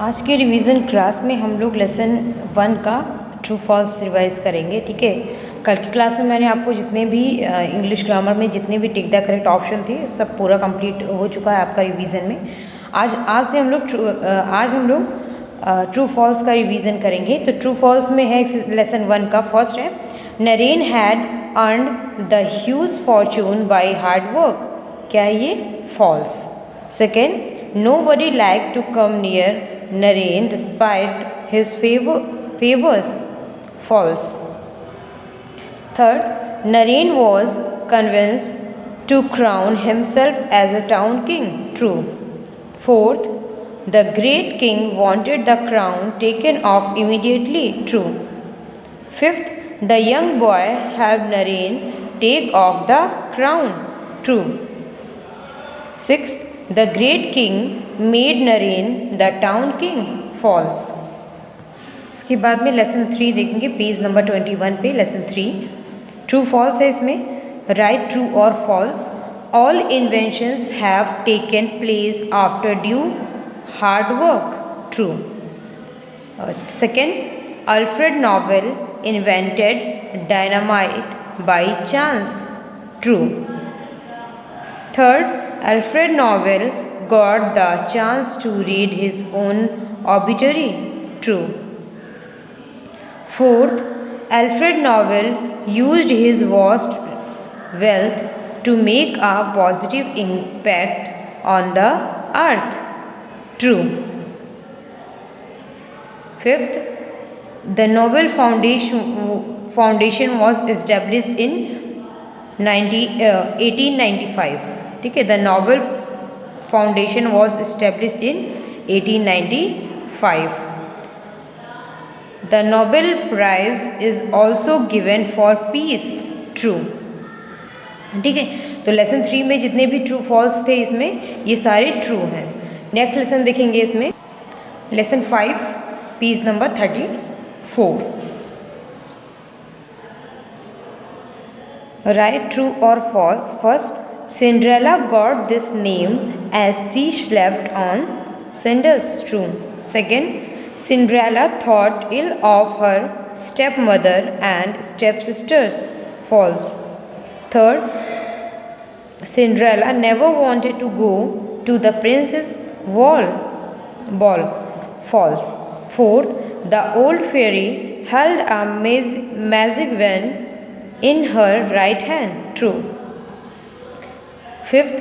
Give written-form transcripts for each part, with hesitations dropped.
आज के revision class में हम लोग लेसन 1 का ट्रू फॉल्स रिवाइज करेंगे। ठीक है, कल की क्लास में मैंने आपको जितने भी इंग्लिश ग्रामर में जितने भी टिक द करेक्ट ऑप्शन थे सब पूरा कंप्लीट हो चुका है आपका रिवीजन में। आज से हम लोग ट्रू फॉल्स का रिवीजन करेंगे। तो ट्रू फॉल्स में है लेसन 1 का फर्स्ट है, Naren had earned the huge fortune by hard work. क्या है ये? False. Second, nobody liked to come near Naren despite his favors. False. Third, Naren was convinced to crown himself as a town king. True. Fourth, the great king wanted the crown taken off immediately. True. Fifth, the young boy helped Naren take off the crown. True. Sixth, the great king made Naren the town king. False. इसके बाद में lesson 3 देखेंगे, page number 21 पे lesson 3। True false है इसमें, right true और false. All inventions have taken place after due hard work. True. Second, Alfred Nobel invented dynamite by chance. True. Third, Alfred Nobel got the chance to read his own obituary. True. Fourth, Alfred Nobel used his vast wealth to make a positive impact on the earth. True. Fifth, the Nobel Foundation was established in 1895. ठीक है, the Nobel foundation was established in 1895। The Nobel prize is also given for peace. True. ठीक है, तो lesson 3 में जितने भी true false थे इसमें ये सारे ट्रू हैं। नेक्स्ट लेसन देखेंगे इसमें, lesson 5 page number 34। Right true और false. First, Cinderella got this name as she slept on cinders. True. Second, Cinderella thought ill of her stepmother and stepsisters. False. Third, Cinderella never wanted to go to the prince's ball. False. Fourth, the old fairy held a magic wand in her right hand. True. Fifth,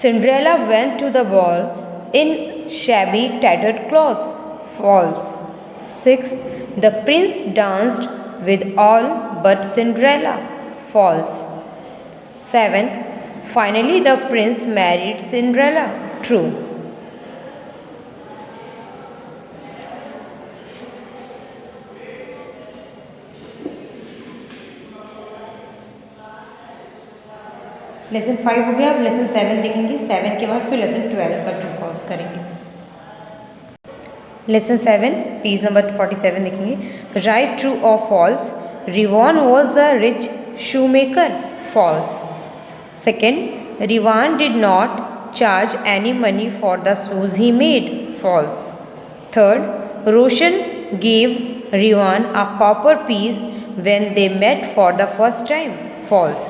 Cinderella went to the ball in shabby tattered clothes. False. Sixth, the prince danced with all but Cinderella. False. Seventh, finally the prince married Cinderella. True. Lesson 5 हो गया। अब lesson 7 देखेंगे, 7 के बाद फिर lesson 12 का true false करेंगे। Lesson 7 page number 47 देखेंगे, राइट ट्रू और false. Rivan was a rich shoemaker. False. Second, Rivan did not charge any money for the shoes he made. False. Third, Roshan gave Rivan a copper piece when they met for the first time. False.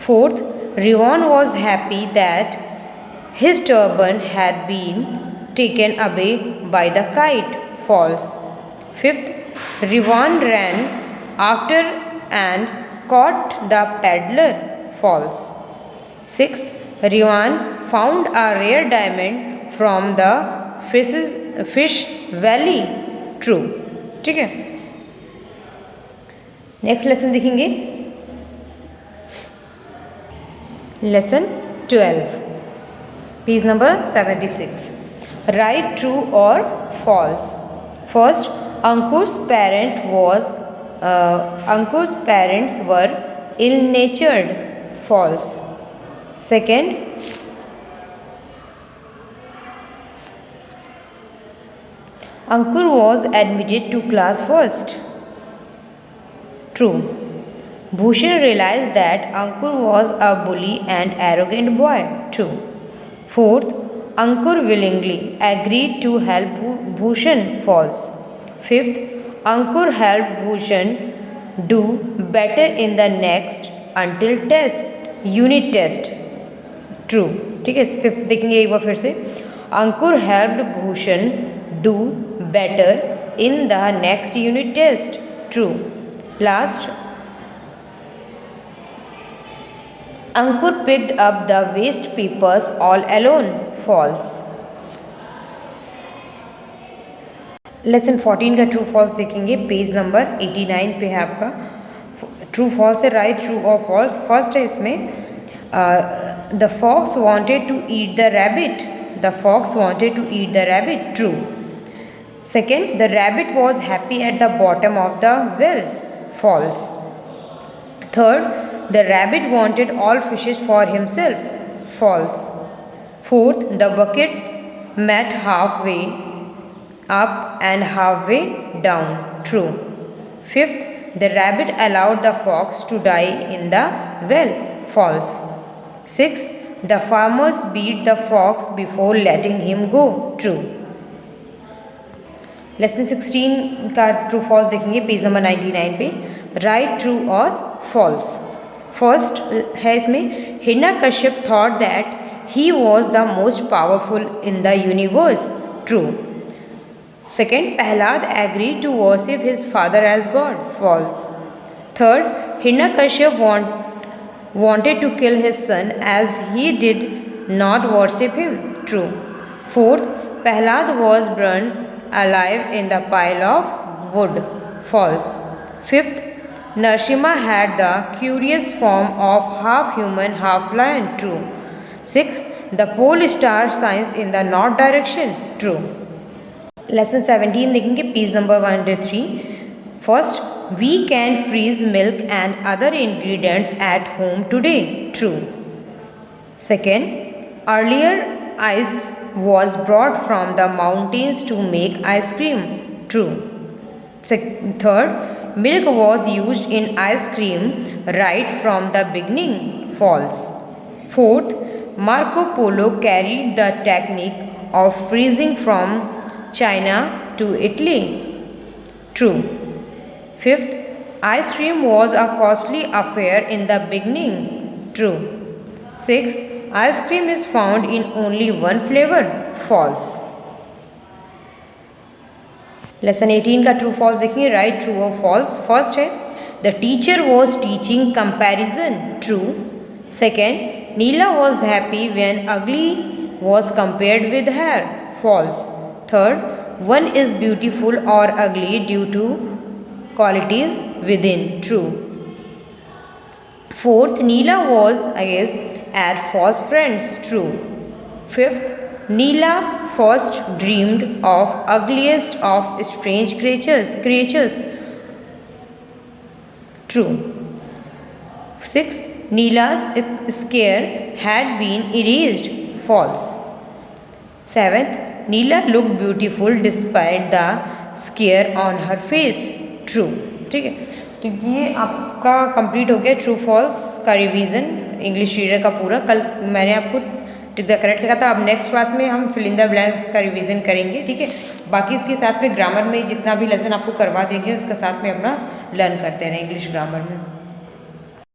Fourth, Rivan was happy that his turban had been taken away by the kite. False. Fifth, Rivan ran after and caught the peddler. False. Sixth, Rivan found a rare diamond from the fish valley. True. ठीक है, next lesson देखेंगे, lesson 12 page number 76। Right true और false. First, Ankur's parents were ill natured. False. Second, Ankur was admitted to class first. True. Bhushan realized that Ankur was a bully and arrogant boy. True. Fourth, Ankur willingly agreed to help Bhushan. False. Fifth, Ankur helped Bhushan do better in the next until unit test. True. ठीक है, fifth देखेंगे एक बार फिर से. Ankur helped Bhushan do better in the next unit test. True. Last, Ankur picked up the waste papers all alone. False. Lesson 14 का true false देखेंगे, page number 89 पे है आपका. ट्रू फॉल्स है, राइट ट्रू और फॉल्स. फर्स्ट है इसमें, the fox wanted to eat the rabbit. The fox wanted to eat the rabbit. True. Second, the rabbit was happy at the bottom of the well. False. Third, the rabbit wanted all fishes for himself. False. Fourth, the buckets met halfway up and halfway down. True. Fifth, the rabbit allowed the fox to die in the well. False. Sixth, the farmers beat the fox before letting him go. True. Lesson 16 का true false देखेंगे, page number 99 पे. Right true और false. First है इसमें, Hiranyakashyap thought that he was the most powerful in the universe. True. Second, Prahlad agree to worship his father as god. False. Third, Hiranyakashyap wanted to kill his son as he did not worship him. True. Fourth, Prahlad was burned alive in the pile of wood. False. Fifth, Narasimha had the curious form of half human, half lion. True. Sixth, the pole star shines in the north direction. True. Lesson 17 देखेंगे, page number 103. First, we can freeze milk and other ingredients at home today. True. Second, earlier ice was brought from the mountains to make ice cream. True. Third, milk was used in ice cream right from the beginning. False. Fourth, Marco Polo carried the technique of freezing from China to Italy. True. Fifth, ice cream was a costly affair in the beginning. True. Sixth, ice cream is found in only one flavor. False. Lesson 18 का true false देखिए, right true और false. First है, the teacher was teaching comparison. True. Second, Neela was happy when ugly was compared with her. False. Third, one is beautiful और ugly due to qualities within. True. Fourth, Neela was I guess at false friends. True. Fifth, Neela first dreamed of ugliest of strange creatures. True. Sixth, Neela's scare had been erased. False. Seventh, Neela looked beautiful despite the scare on her face. True. ठीक है, तो ये आपका complete हो गया true false का revision English reader का पूरा. कल मैंने आपको टिक द करेक्ट लिखा था. अब नेक्स्ट क्लास में हम फिल इन द ब्लैंक्स का रिवीजन करेंगे. ठीक है, बाकी इसके साथ में ग्रामर में जितना भी लेसन आपको करवा देंगे उसके साथ में अपना लर्न करते रहें इंग्लिश ग्रामर में.